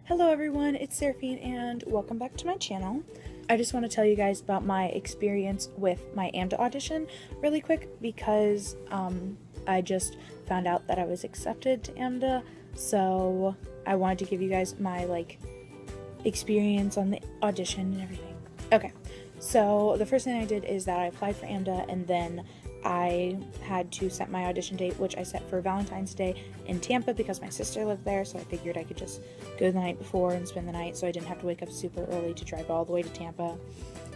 Hello everyone, it's Saraphine and welcome back to my channel. I just want to tell you guys about my experience with my AMDA audition really quick because I just found out that I was accepted to AMDA, so I wanted to give you guys my experience on the audition and everything. Okay, so the first thing I did is that I applied for AMDA, and then I had to set my audition date, which I set for Valentine's Day in Tampa because my sister lived there, so I figured I could just go the night before and spend the night so I didn't have to wake up super early to drive all the way to Tampa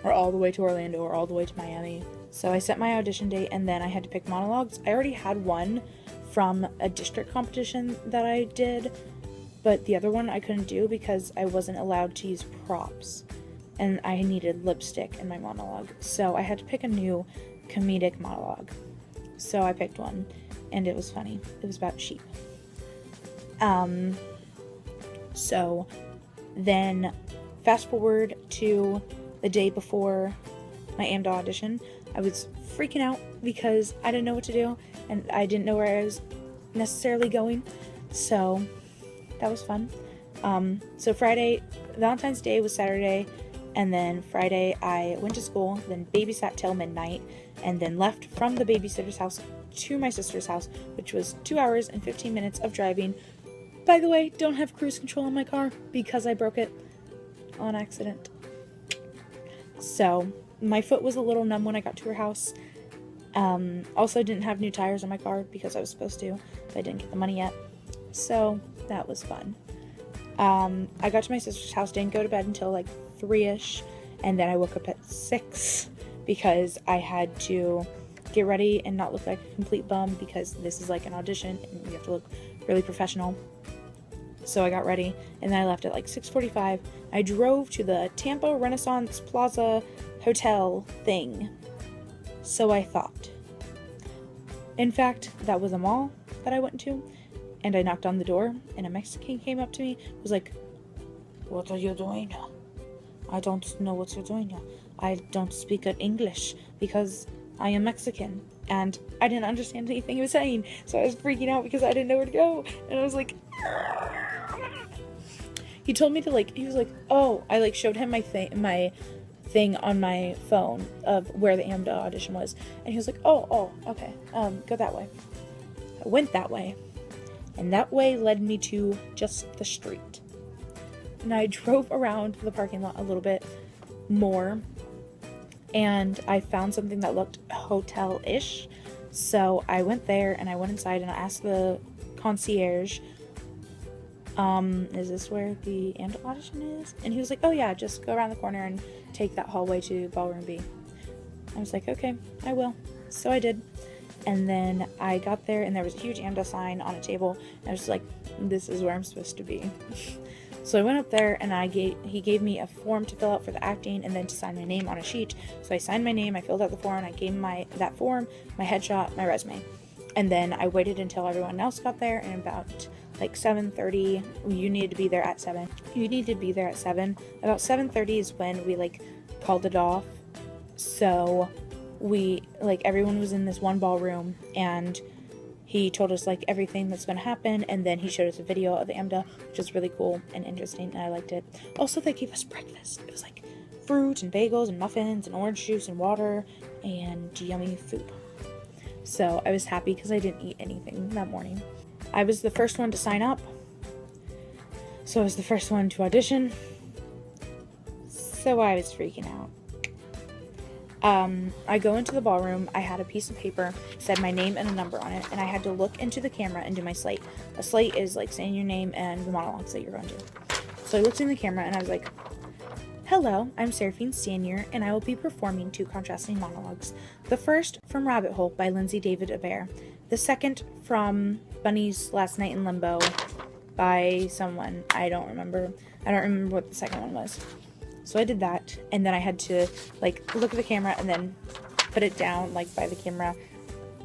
or all the way to Orlando or all the way to Miami. So I set my audition date, and then I had to pick monologues. I already had one from a district competition that I did, but the other one I couldn't do because I wasn't allowed to use props and I needed lipstick in my monologue, so I had to pick a new comedic monologue. So I picked one and it was funny. It was about sheep. So then fast forward to the day before my AMDA audition. I was freaking out because I didn't know what to do and I didn't know where I was necessarily going, so that was fun. So Friday, Valentine's Day was Saturday, and then Friday I went to school, then babysat till midnight, and then left from the babysitter's house to my sister's house, which was 2 hours and 15 minutes of driving. By the way, don't have cruise control in my car because I broke it on accident. So my foot was a little numb when I got to her house. Also didn't have new tires on my car because I was supposed to, but I didn't get the money yet. So that was fun. I got to my sister's house, didn't go to bed until like 3-ish, and then I woke up at 6 because I had to get ready and not look like a complete bum because this is like an audition and you have to look really professional. So I got ready and then I left at like 6:45. I drove to the Tampa Renaissance Plaza hotel thing. So I thought. In fact, that was a mall that I went to, and I knocked on the door and a Mexican came up to me, was like, "What are you doing? I don't know what you're doing. I don't speak English because I am Mexican." And I didn't understand anything he was saying, so I was freaking out because I didn't know where to go. And I was like, he told me to he was like, oh, I showed him my thing on my phone of where the AMDA audition was, and he was like, oh, okay, go that way. I went that way, and that way led me to just the street. And I drove around the parking lot a little bit more, and I found something that looked hotel-ish. So I went there, and I went inside, and I asked the concierge, is this where the AMDA audition is? And he was like, oh yeah, just go around the corner and take that hallway to ballroom B. I was like, okay, I will. So I did. And then I got there, and there was a huge AMDA sign on a table, and I was like, this is where I'm supposed to be. So I went up there, and he gave me a form to fill out for the acting and then to sign my name on a sheet. So I signed my name, I filled out the form, I gave him that form, my headshot, my resume. And then I waited until everyone else got there, and about 7:30, you needed to be there at 7. You need to be there at 7. About 7:30 is when we called it off. So we everyone was in this one ballroom, and he told us everything that's going to happen, and then he showed us a video of the AMDA, which was really cool and interesting, and I liked it. Also, they gave us breakfast. It was fruit and bagels and muffins and orange juice and water and yummy food. So I was happy because I didn't eat anything that morning. I was the first one to sign up, so I was the first one to audition, so I was freaking out. I go into the ballroom. I had a piece of paper, said my name and a number on it, and I had to look into the camera and do my slate. A slate is saying your name and the monologues that you're going to do. So I looked in the camera and I was like, hello, I'm Saraphine Senior, and I will be performing 2 contrasting monologues. The first from Rabbit Hole by Lindsay David Abaire. The second from Bunny's Last Night in Limbo by someone. I don't remember what the second one was. So I did that, and then I had to look at the camera and then put it down by the camera,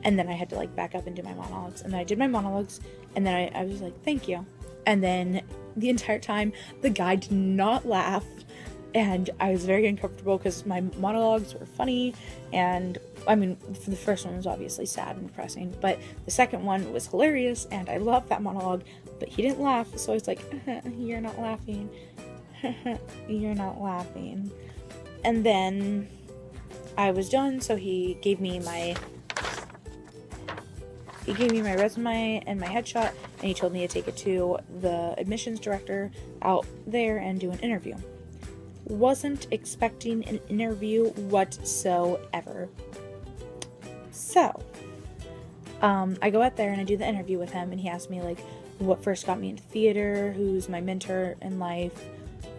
and then I had to back up and do my monologues. And then I did my monologues, and then I was like, thank you. And then the entire time the guy did not laugh, and I was very uncomfortable because my monologues were funny, and for the first one was obviously sad and depressing, but the second one was hilarious, and I loved that monologue, But he didn't laugh, so I was like, you're not laughing. You're not laughing. And then I was done, so he gave me my resume and my headshot, and he told me to take it to the admissions director out there and do an interview. Wasn't expecting an interview whatsoever. So, I go out there and I do the interview with him, and he asked me, like, what first got me into theater, who's my mentor in life,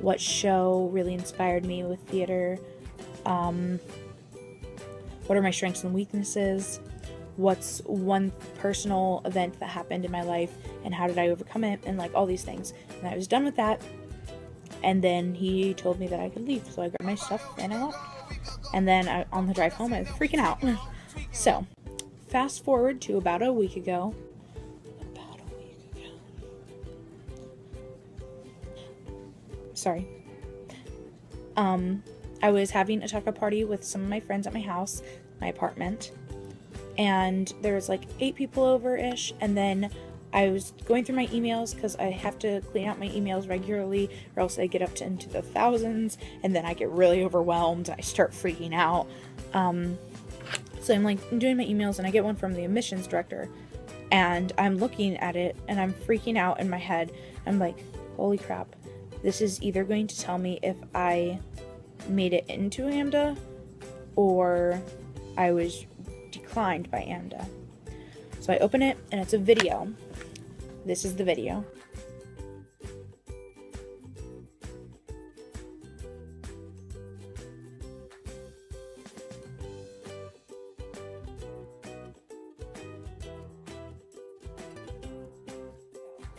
what show really inspired me with theater, what are my strengths and weaknesses, what's one personal event that happened in my life, and how did I overcome it, and, like, all these things. And I was done with that, and then he told me that I could leave, so I grabbed my stuff and I left. And then on the drive home, I was freaking out. So, fast forward to about a week ago. Sorry. I was having a taco party with some of my friends at my house, my apartment, and there was like 8 people over-ish, and then I was going through my emails because I have to clean out my emails regularly or else I get up to into the thousands, and then I get really overwhelmed. I start freaking out. So I'm like doing my emails, and I get one from the admissions director, and I'm looking at it and I'm freaking out in my head. I'm like, holy crap. This is either going to tell me if I made it into AMDA or I was declined by AMDA. So I open it and it's a video. This is the video.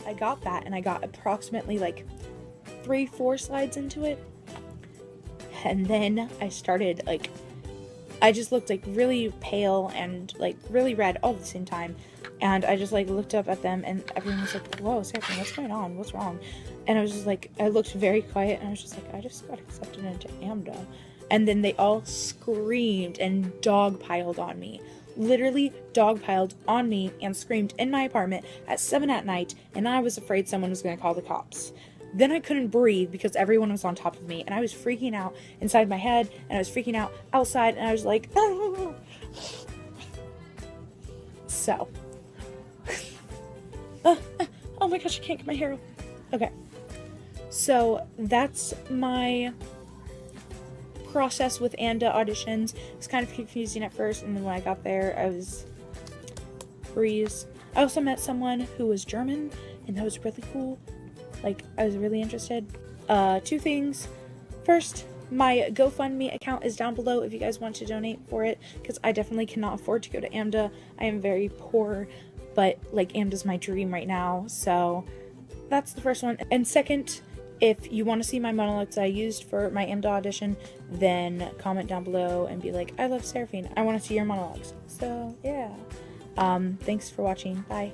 I got that, and I got approximately like 3-4 slides into it, and then I started, like, I just looked like really pale and like really red all at the same time, and I just like looked up at them, and everyone was like, whoa, Saraphine, what's going on, what's wrong? And I was just like, I looked very quiet, and I was just like, I just got accepted into AMDA. And then they all screamed and dogpiled on me. Literally dogpiled on me and screamed in my apartment at 7 at night, and I was afraid someone was going to call the cops. Then I couldn't breathe because everyone was on top of me, and I was freaking out inside my head, and I was freaking out outside, and I was like, ah. So, oh my gosh, I can't get my hair off. Okay, so that's my process with AMDA auditions. It was kind of confusing at first, and then when I got there, I was breeze. I also met someone who was German, and that was really cool. Like, I was really interested. 2 things. First, my GoFundMe account is down below if you guys want to donate for it, because I definitely cannot afford to go to AMDA. I am very poor, but, like, AMDA's my dream right now, so that's the first one. And second, if you want to see my monologues I used for my AMDA audition, then comment down below and be like, I love Saraphine, I want to see your monologues. So, yeah. Thanks for watching. Bye.